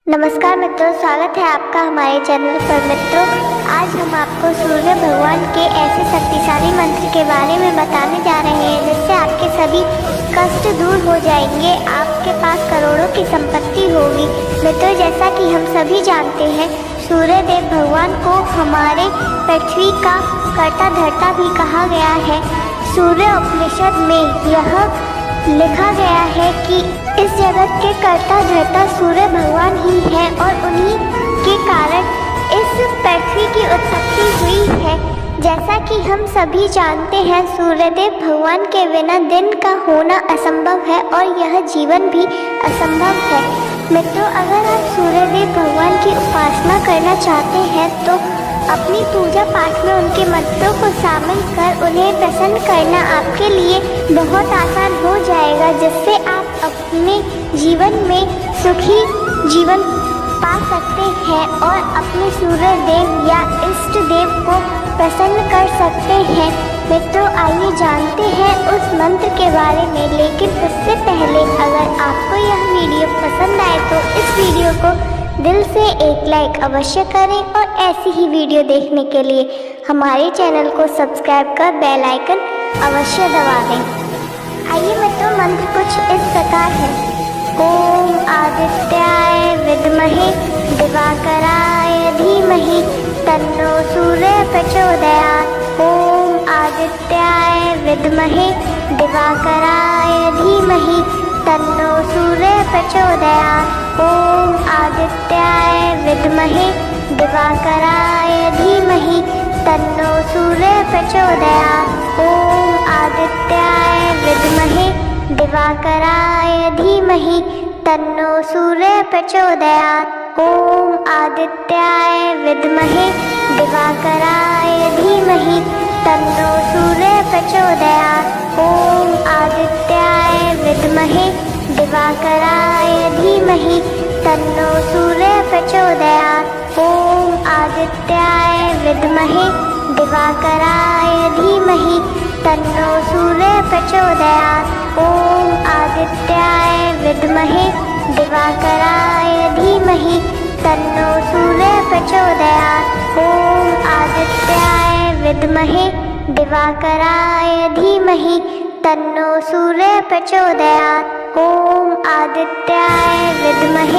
नमस्कार मित्रों, स्वागत है आपका हमारे चैनल पर। मित्रों, आज हम आपको सूर्य भगवान के ऐसे शक्तिशाली मंत्र के बारे में बताने जा रहे हैं जिससे आपके सभी कष्ट दूर हो जाएंगे, आपके पास करोड़ों की संपत्ति होगी। मित्रों, जैसा कि हम सभी जानते हैं, सूर्य देव भगवान को हमारे पृथ्वी का कर्ता धर्ता भी कहा गया है। सूर्य उपनिषद में यह लिखा गया है कि इस जगत के कर्ता धर्ता सूर्य भगवान ही है और उन्हीं के कारण इस पृथ्वी की उत्पत्ति हुई है। जैसा कि हम सभी जानते हैं, सूर्यदेव भगवान के बिना दिन का होना असंभव है और यह जीवन भी असंभव है। मित्रों, अगर आप सूर्यदेव भगवान की उपासना करना चाहते हैं तो अपनी पूजा पाठ में उनके मंत्रों को शामिल कर उन्हें प्रसन्न करना आपके लिए बहुत आसान हो जाएगा, जिससे आप अपने जीवन में सुखी जीवन पा सकते हैं और अपने सूर्य देव या इष्ट देव को प्रसन्न कर सकते हैं। मित्रों, आइए जानते हैं उस मंत्र के बारे में, लेकिन उससे पहले अगर आपको यह वीडियो पसंद आए तो इस वीडियो को दिल से एक लाइक अवश्य करें और ऐसी ही वीडियो देखने के लिए हमारे चैनल को सब्सक्राइब कर बेल आइकन अवश्य दबा दें। आइए मित्रों, मंत्र कुछ इस प्रकार है। ओम आदित्याय विद्महे दिवाकराय धीमहि तन्नो सूर्य प्रचोदयात्। ओम आदित्याय विद्महे दिवाकराय धीमहि तन्नो सूर्य प्रचोदयात्। ओम आदित्याय विद्महे दिवाकराय धीमहि तन्नो सूर्य प्रचोदयात्। ओम आदित्याय विद्महे दिवाकराय धीमहि तन्नो सूर्य प्रचोदयात्। ओम आदित्याय विद्महे दिवाकराय धीमहि तन्नो सूर्य प्रचोदयात्। ओम आदित्याय विद्महे दिवाकराय धीमहि तन्नो सूर्य प्रचोदयात्। ओम आदित्याय विद्महे दिवाकराय धीमहि तन्नो सूर्य प्रचोदयात्। ओम आदित्याय विद्महे दिवाकराय धीमहि तन्नो सूर्य प्रचोदयात्। ओम आदित्याय विद्महे दिवाकराय धीमहि तन्नो सूर्य प्रचोदयात्। ओम आदित्याय विद्महे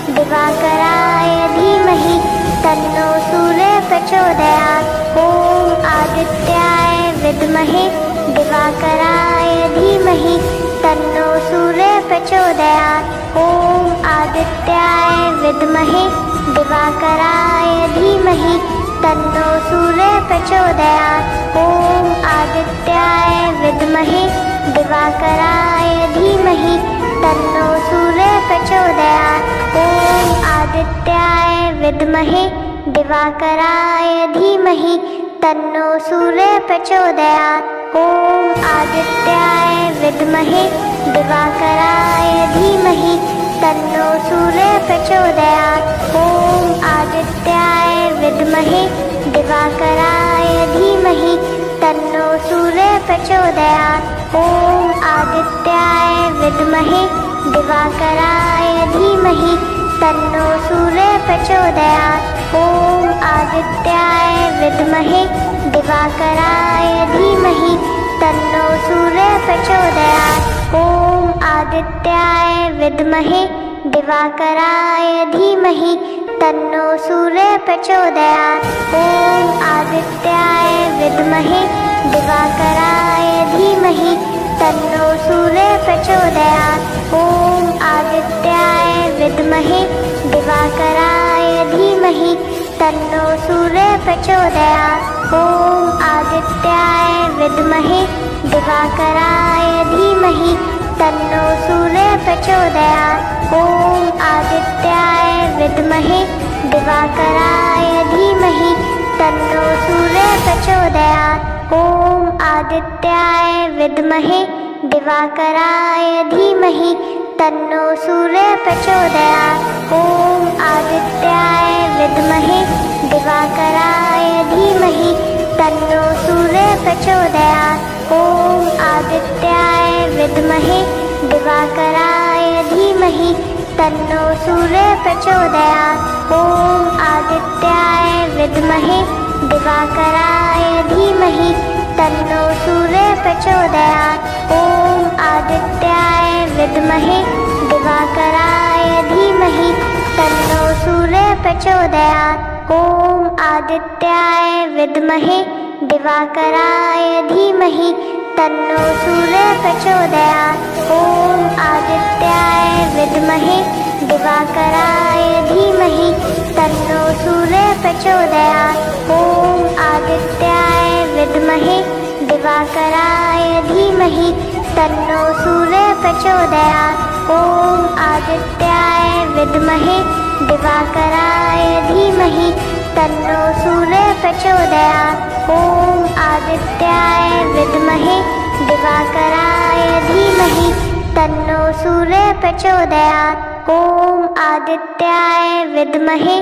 दिवाकराय धीमहि तन्नो सूर्य प्रचोदयात्। ओम आदित्याय विद्महे दिवाकराय धीमहि तन्नो सूर्य प्रचोदयात्। ओम आदित्याय विद्महे दिवाकराय धीमहि तन्नो सूर्य प्रचोदयात्। ओम आदित्याय विद्महे दिवाकराय धीमहि तन्नो सूर्य प्रचोदयात्। ओम आदित्याय विद्महे दिवाकराय धीमहि तन्नो सूर्य प्रचोदयात्। ओम आदित्याय विद्महे दिवाकराय धीमहि तन्नो सूर्य प्रचोदयात्। ओम आदित्याय विद्महे दिवाकराय धीमहि तन्नो सूर्य प्रचोदयात्। ओम आदित्याय विद्महे दिवाकराय धीमहि तन्नो सूर्य प्रचोदयात्। ओम आदित्याय विद्महे दिवाकराय धीमहि तन्नो सूर्य प्रचोदयात्। ओम आदित्याय विद्महे दिवाकराय धीमहि तन्नो सूर्य प्रचोदयात्। ओम आदित्याय विद्महे दिवाकराय धीमहि तन्नो सूर्य प्रचोदयात्। ओम आदित्याय विद्महे दिवाकराय धीमहि तन्नो सूर्य प्रचोदयात्। ओम आदित्याय विद्महे दिवाकराय धीमहि तन्नो सूर्य प्रचोदयात्। ओम आदित्याय विद्महे दिवाकराय धीमहि तन्नो सूर्य प्रचोदयात्। ओम आदित्याय विद्महे दिवाकराय धीमहि तन्नो सूर्य प्रचोदयात्। ओम आदित्याय विद्महे दिवाकराय धीमहि तन्नो सूर्य प्रचोदयात्। ओम आदित्याय विद्महे दिवाकराय धीमहि तन्नो सूर्य प्रचोदयात्। ॐ आदित्याय विद्महे दिवाकराय धीमहि तन्नो सूर्य प्रचोदयात्। ॐ आदित्याय विद्महे दिवाकराय धीमहि तन्नो सूर्य प्रचोदयात्। ॐ आदित्याय विद्महे दिवाकराय धीमहि तन्नो सूर्य प्रचोदयात्। ॐ आदित्याय विद्महे दिवाकराय धीमहि तन्नो सूर्य प्रचोदयात्। ॐ आदित्याय विद्महे दिवाकराय धीमहि तन्नो सूर्य प्रचोदयात्। ॐ आदित्याय विद्महे दिवाकराय धीमहि तन्नो सूर्य प्रचोदयात्। ॐ आदित्याय विद्महे दिवाकराय धीमहि तन्नो सूर्य प्रचोदयात्। ॐ आदित्याय विद्महे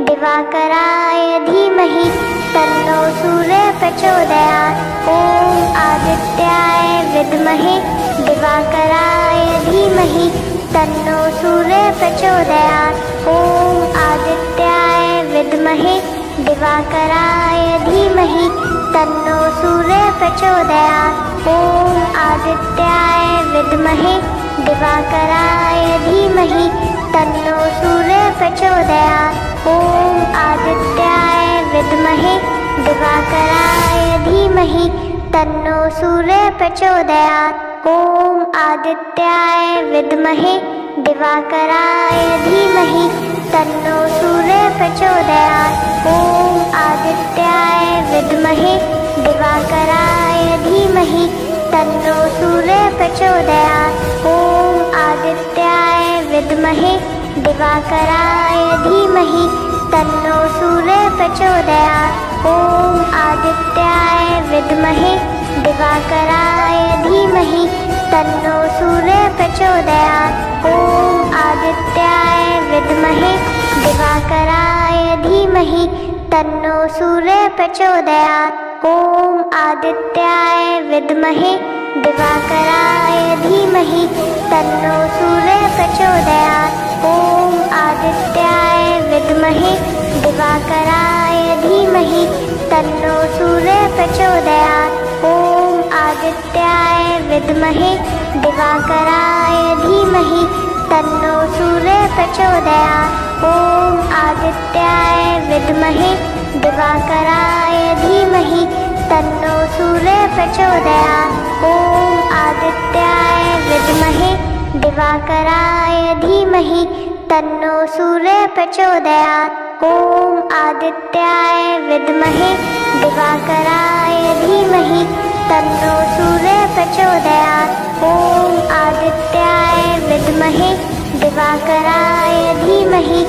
दिवाकराय धीमहि तन्नो सूर्य प्रचोदयात्। ॐ आदित्याय विद्महे दिवाकराय धीमहि तन्नो सूर्य प्रचोदयात्। ॐ आदित्याय विद्महे दिवाकराय धीमहि तन्नो सूर्य प्रचोदयात्। ॐ आदित्याय विद्महे दिवाकराय धीमहि तन्नो सूर्य प्रचोदयात्। ॐ आदित्याय विद्महे दिवाकराय धीमहि तन्नो सूर्य प्रचोदयात्। ॐ आदित्याय विद्महे दिवाकराय धीमहि तन्नो सूर्य प्रचोदयात्। ॐ आदित्याय विद्महे दिवाकराय धीमहि तन्नो सूर्य प्रचोदयात्। ॐ आदित्याय विद्महे दिवाकराय धीमहि तन्नो सूर्य प्रचोदयात्। ॐ आदित्याय विद्महे दिवाकराय धीमहि तन्नो सूर्य प्रचोदयात्। ॐ आदित्याय विद्महे दिवाकराय धीमहि तन्नो सूर्य प्रचोदयात्। ॐ आदित्याय विद्महे दिवाकराय धीमहि तन्नो सूर्य प्रचोदयात्। ॐ आदित्याय विद्महे दिवाकराय धीमहि तन्नो सूर्य प्रचोदयात्। ॐ आदित्याय विद्महे दिवाकराय धीमहि तन्नो सूर्य प्रचोदयात्। ॐ आदित्याय विद्महे दिवाकराय धीमहि तन्नो सूर्य प्रचोदयात्। ॐ आदित्याय विद्महे दिवाकराय धीमहि तन्नो सूर्य प्रचोदयात्। ॐ आदित्याय विद्महे दिवाकराय धीमहि तन्नो सूर्य प्रचोदयात्। ॐ आदित्याय विद्महे दिवाकराय धीमहि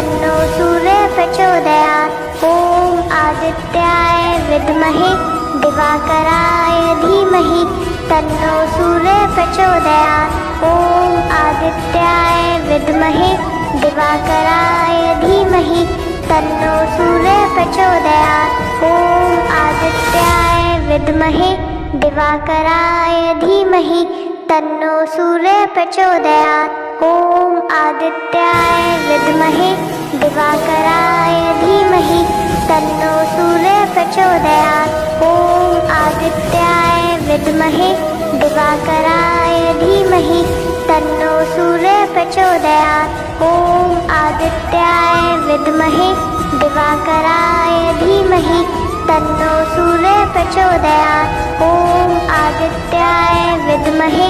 तन्नो सूर्य प्रचोदयात्। ॐ आदित्याय विद्महे दिवाकराय धीमहि तन्नो सूर्य प्रचोदयात्। ॐ आदित्याय विद्महे दिवाकराय धीमहि तन्नो सूर्य प्रचोदयात्। ॐ आदित्याय विद्महे दिवाकराय धीमहि तन्नो सूर्य प्रचोदयात्। ॐ आदित्याय विद्महे दिवाकराय धीमहि तन्नो सूर्य प्रचोदयात्। ॐ आदित्याय विद्महे दिवाकराय धीमहि तन्नो सूर्य प्रचोदयात्। ॐ आदित्याय विद्महे दिवाकराय धीमहि तन्नो सूर्य प्रचोदयात्। ॐ आदित्याय विद्महे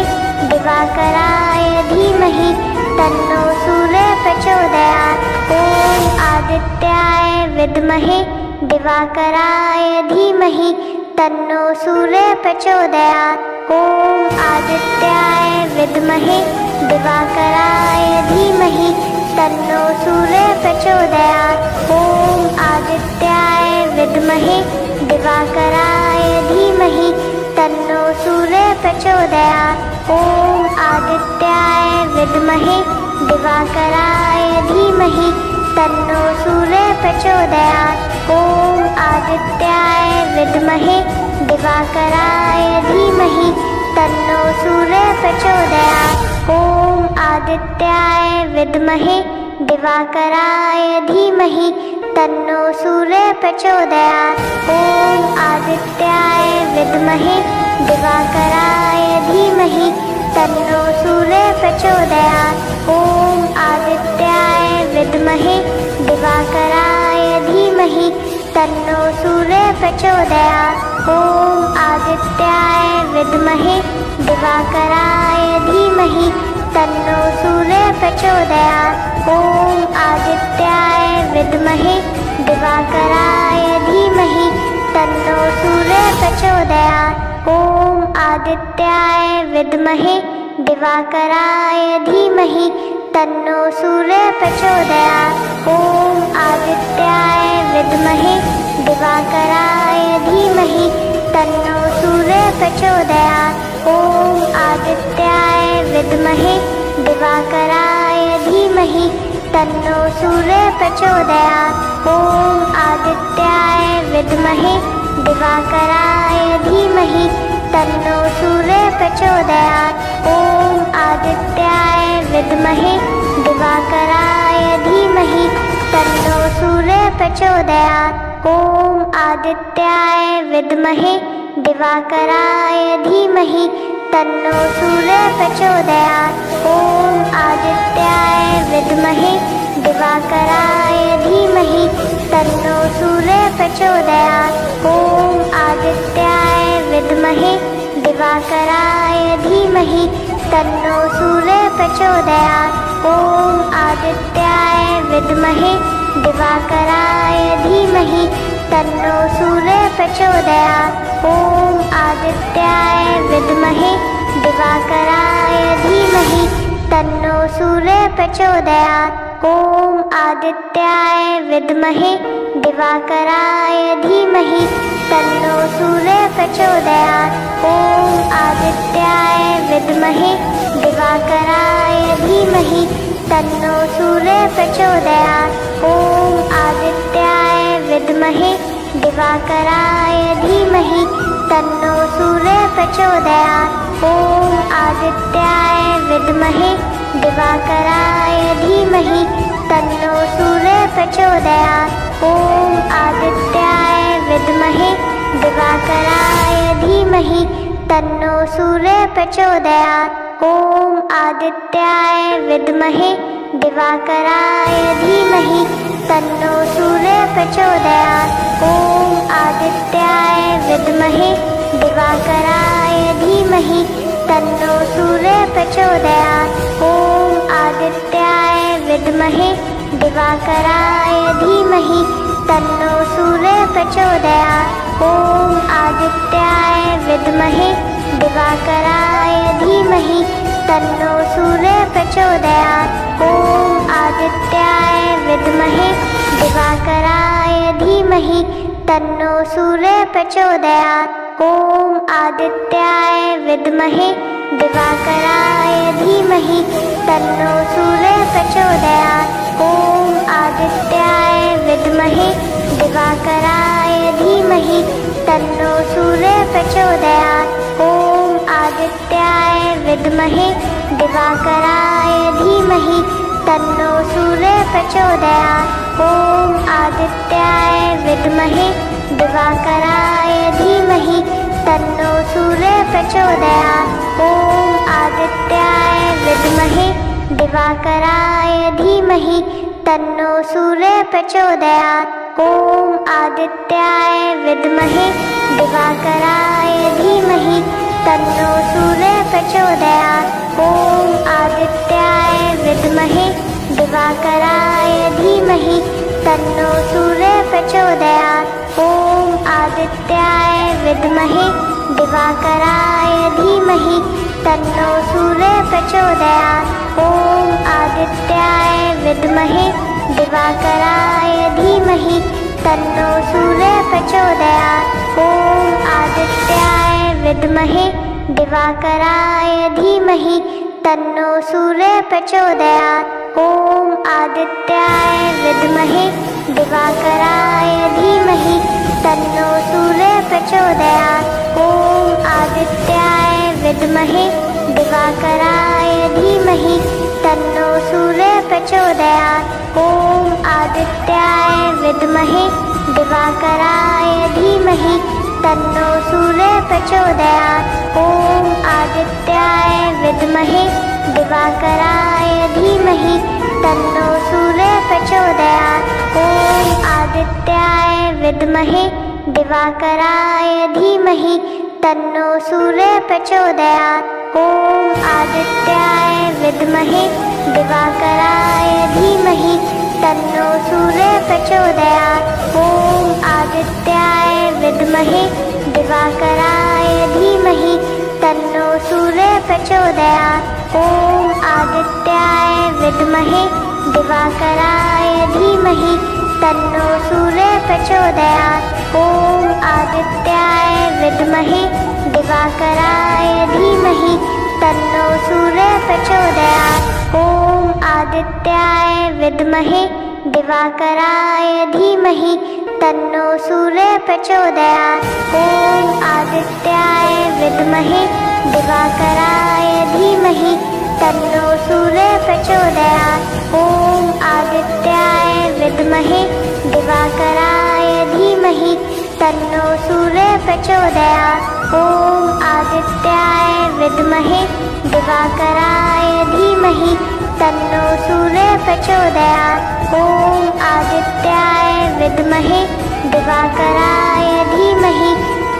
दिवाकराय धीमहि तन्नो सूर्य प्रचोदयात्। ॐ आदित्याय विद्महे दिवाकराय धीमहि तन्नो सूर्य प्रचोदयात्। ॐ आदित्याय विद्महे दिवाकराय धीमहि तन्नो सूर्य प्रचोदयात्। ॐ आदित्याय विद्महे दिवाकराय धीमहि तन्नो सूर्य प्रचोदयात्। ॐ आदित्याय विद्महे दिवाकराय धीमहि तन्नो सूर्य प्रचोदयात्। ॐ आदित्याय विद्महे दिवाकराय धीमहि तन्नो सूर्यः प्रचोदयात्। ॐ आदित्याय विद्महे दिवाकराय धीमहि तन्नो सूर्यः प्रचोदयात्। ॐ आदित्याय विद्महे दिवाकराय धीमहि तन्नो सूर्यः प्रचोदयात्। ॐ आदित्याय विद्महे दिवाकराय धीमहि तन्नो सूर्यः प्रचोदयात्। ॐ आदित्याय विद्महे दिवाकराय धीमहि तन्नो सूर्यः प्रचोदयात्। ॐ आदित्याय विद्महे दिवाकराय धीमहि तन्नो सूर्यः प्रचोदयात्। ॐ आदित्याय विद्महे दिवाकराय धीमहि तन्नो सूर्यः प्रचोदयात्। ॐ आदित्याय विद्महे दिवाकराय धीमहि तन्नो सूर्यः प्रचोदयात्। ॐ आदित्याय विद्महे दिवाकराय धीमहि तन्नो सूर्यः प्रचोदयात्। ॐ आदित्याय विद्महे दिवाकराय धीमहि तन्नो सूर्यः प्रचोदयात्। ॐ आदित्याय विद्महे दिवाकराय धीमहि तन्नो सूर्यः प्रचोदयात्। ॐ आदित्याय विद्महे दिवाकराय धीमहि तन्नो सूर्यः प्रचोदयात्। ॐ आदित्याय विद्महे दिवाकराय धीमहि तन्नो सूर्यः प्रचोदयात्। ॐ आदित्याय विद्महे दिवाकराय धीमहि तन्नो सूर्यः प्रचोदयात्। ॐ आदित्याय विद्महे दिवाकराय धीमहि तन्नो सूर्यः प्रचोदयात्। ॐ आदित्याय विद्महे दिवाकराय धीमहि तन्नो सूर्यः प्रचोदयात्। ॐ आदित्याय विद्महे दिवाकराय धीमहि तन्नो सूर्यः प्रचोदयात्। ॐ आदित्याय विद्महे दिवाकराय धीमहि तन्नो सूर्यः प्रचोदयात्। ॐ आदित्याय विद्महे दिवाकराय धीमहि तन्नो सूर्यः प्रचोदयात्। ॐ आदित्याय विद्महे दिवाकराय धीमहि तन्नो सूर्यः प्रचोदयात्। ॐ आदित्याय विद्महे दिवाकराय धीमहि तन्नो सूर्यः प्रचोदयात्। ॐ आदित्याय विद्महे दिवाकराय धीमहि तन्नो सूर्यः प्रचोदयात्। ॐ आदित्याय विद्महे दिवाकराय धीमहि तन्नो सूर्यः प्रचोदयात्। ॐ आदित्याय विद्महे दिवाकराय धीमहि तन्नो सूर्यः प्रचोदयात्। ॐ आदित्याय विद्महे दिवाकराय धीमहि तन्नो सूर्यः प्रचोदयात्। ॐ आदित्याय विद्महे दिवाकराय धीमहि तन्नो सूर्यः प्रचोदयात्। ॐ आदित्याय विद्महे दिवाकराय धीमहि तन्नो सूर्यः प्रचोदयात्। ॐ आदित्याय विद्महे दिवाकराय धीमहि तन्नो सूर्यः प्रचोदयात्। ॐ आदित्याय विद्महे दिवाकराय धीमहि तन्नो सूर्यः प्रचोदयात्। ॐ आदित्याय विद्महे दिवाकराय धीमहि तन्नो सूर्यः प्रचोदयात्। ॐ आदित्याय विद्महे दिवाकराय धीमहि तन्नो सूर्यः प्रचोदयात्। ॐ आदित्याय विद्महे दिवाकराय धीमहि तन्नो सूर्यः प्रचोदयात्। ॐ आदित्याय विद्महे दिवाकराय धीमहि तन्नो सूर्यः प्रचोदयात्। ॐ आदित्याय विद्महे दिवाकराय धीमहि तन्नो सूर्यः प्रचोदयात्। ॐ आदित्याय विद्महे दिवाकराय धीमहि तन्नो सूर्यः प्रचोदयात्। ॐ आदित्याय विद्महे दिवाकराय धीमहि तन्नो सूर्यः प्रचोदयात्। ॐ आदित्याय विद्महे दिवाकराय धीमहि तन्नो सूर्यः प्रचोदयात्। ॐ आदित्याय विद्महे दिवाकराय धीमहि तन्नो सूर्यः प्रचोदयात्। ॐ आदित्याय विद्महे दिवाकराय धीमहि तन्नो सूर्यः प्रचोदयात्। ॐ आदित्याय विद्महे दिवाकराय धीमहि तन्नो सूर्यः प्रचोदयात्। ॐ आदित्याय विद्महे दिवाकराय धीमहि तन्नो सूर्यः प्रचोदयात्। ॐ आदित्याय विद्महे दिवाकराय धीमहि तन्नो सूर्यः प्रचोदयात्। ॐ आदित्याय विद्महे दिवाकराय धीमहि तन्नो सूर्यः प्रचोदयात्। ॐ आदित्याय विद्महे दिवाकराय धीमहि तन्नो सूर्यः प्रचोदयात्। ॐ आदित्याय विद्महे दिवाकराय धीमहि तन्नो सूर्यः प्रचोदयात्। ॐ आदित्याय विद्महे दिवाकराय धीमहि तन्नो सूर्यः प्रचोदयात्। ॐ आदित्याय विद्महे दिवाकराय धीमहि तन्नो सूर्यः प्रचोदयात्। ॐ आदित्याय विद्महे दिवाकराय धीमहि तन्नो सूर्यः प्रचोदयात्। ॐ आदित्याय विद्महे दिवाकराय धीमहि तन्नो सूर्यः प्रचोदयात्। ॐ आदित्याय विद्महे दिवाकराय धीमहि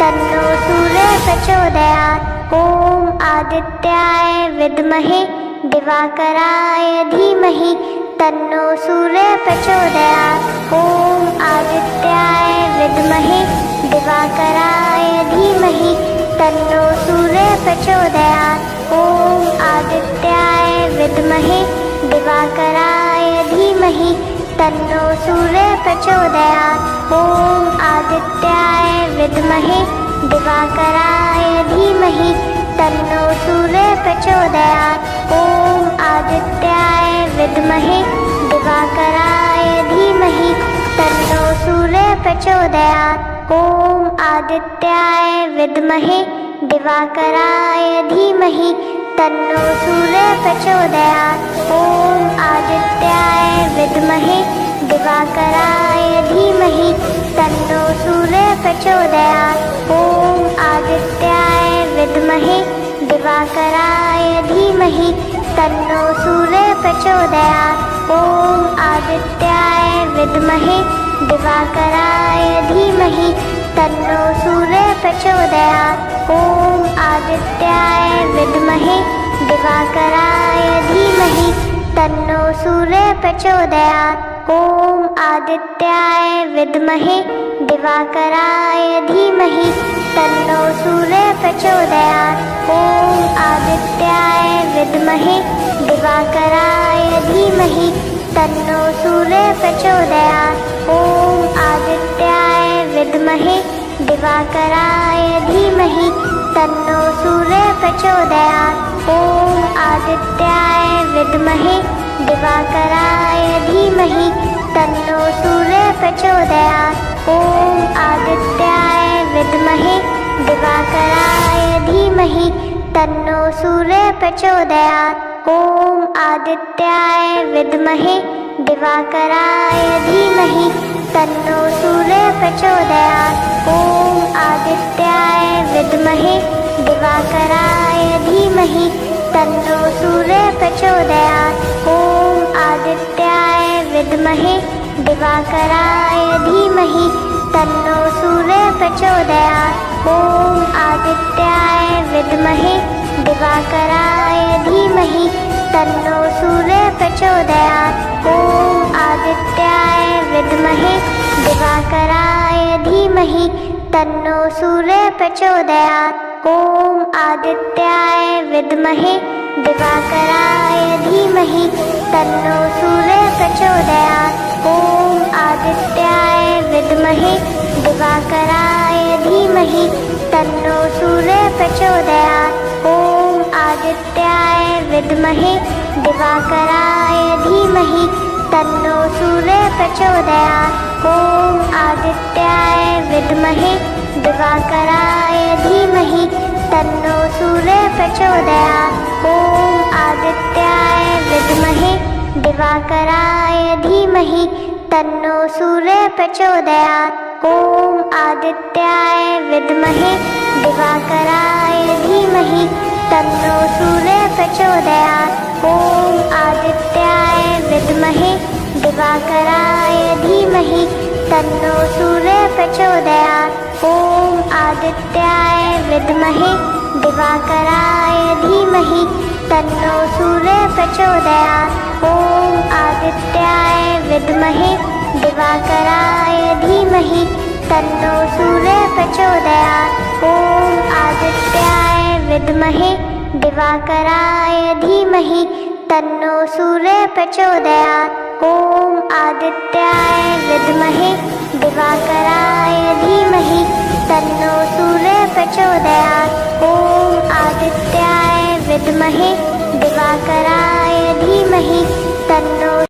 तन्नो सूर्यः प्रचोदयात्। ॐ आदित्याय विद्महे दिवाकराय धीमहि तन्नो सूर्यः प्रचोदयात्। ॐ आदित्याय विद्महे दिवाकराय धीमहि तन्नो सूर्यः प्रचोदयात्। ॐ आदित्याय विद्महे दिवाकराय धीमहि तन्नो सूर्यः प्रचोदयात्। ॐ आदित्याय विद्महे दिवाकराय धीमहि तन्नो सूर्यः प्रचोदयात्। ॐ आदित्याय विद्महे दिवाकराय धीमहि तन्नो सूर्यः प्रचोदयात्। ॐ आदित्याय विद्महे दिवाकराय धीमहि तन्नो सूर्यः प्रचोदयात्। ॐ आदित्याय विद्महे दिवाकराय धीमहि तन्नो सूर्यः प्रचोदयात्। ॐ आदित्याय विद्महे दिवाकराय धीमहि तन्नो सूर्यः प्रचोदयात्। ॐ आदित्याय विद्महे दिवाकराय धीमहि तन्नो सूर्यः प्रचोदयात्। ॐ आदित्याय विद्महे दिवाकराय धीमहि तन्नो सूर्यः प्रचोदयात्। ॐ आदित्याय विद्महे दिवाकराय धीमहि तन्नो सूर्यः प्रचोदयात्। ॐ आदित्याय विद्महे दिवाकराय धीमहि तन्नो सूर्यः प्रचोदयात्। ॐ आदित्याय विद्महे दिवाकराय धीमहि तन्नो सूर्यः प्रचोदयात्। ॐ आदित्याय विद्महे दिवाकराय धीमहि तन्नो सूर्यः प्रचोदयात्। ॐ आदित्याय विद्महे दिवाकराय धीमहि तन्नो सूर्यः प्रचोदयात्। ॐ आदित्याय विद्महे दिवाकराय धीमहि तन्नो सूर्यः प्रचोदयात्। ॐ आदित्याय विद्महे दिवाकराय धीमहि तन्नो सूर्यः प्रचोदयात्। ॐ आदित्याय विद्महे दिवाकराय धीमहि तन्नो सूर्यः प्रचोदयात्। ॐ आदित्याय विद्महे दिवाकराय धीमहि तन्नो सूर्यः प्रचोदयात्। ॐ आदित्याय विद्महे दिवाकराय धीमहि तन्नो सूर्यः प्रचोदयात्। ॐ आदित्याय विद्महे दिवाकराय धीमहि तन्नो सूर्यः प्रचोदयात्। ॐ आदित्याय विद्महे दिवाकराय धीमहि तन्नो सूर्यः प्रचोदयात्। ॐ आदित्याय विद्महे दिवाकराय धीमहि तन्नो सूर्यः प्रचोदयात्। ॐ आदित्याय विद्महे दिवाकराय धीमहि तन्नो सूर्यः प्रचोदयात्। ॐ आदित्याय विद्महे दिवाकराय धीमहि तन्नो सूर्यः प्रचोदयात्। ॐ आदित्याय विद्महे दिवाकराय धीमहि तन्नो सूर्यः प्रचोदयात्। ॐ आदित्याय विद्महे दिवाकराय धीमहि तन्नो सूर्यः प्रचोदयात्। ॐ आदित्याय विद्महे दिवाकराय धीमहि तन्नो सूर्यः प्रचोदयात्। ॐ आदित्याय विद्महे दिवाकराय धीमहि तन्नो सूर्यः प्रचोदयात्। ॐ आदित्याय विद्महे दिवाकराय धीमहि तन्नो सूर्यः प्रचोदयात्। ॐ आदित्याय विद्महे दिवाकराय धीमहि तन्नो सूर्यः प्रचोदयात्। ॐ आदित्याय विद्महे दिवाकराय धीमहि तन्नो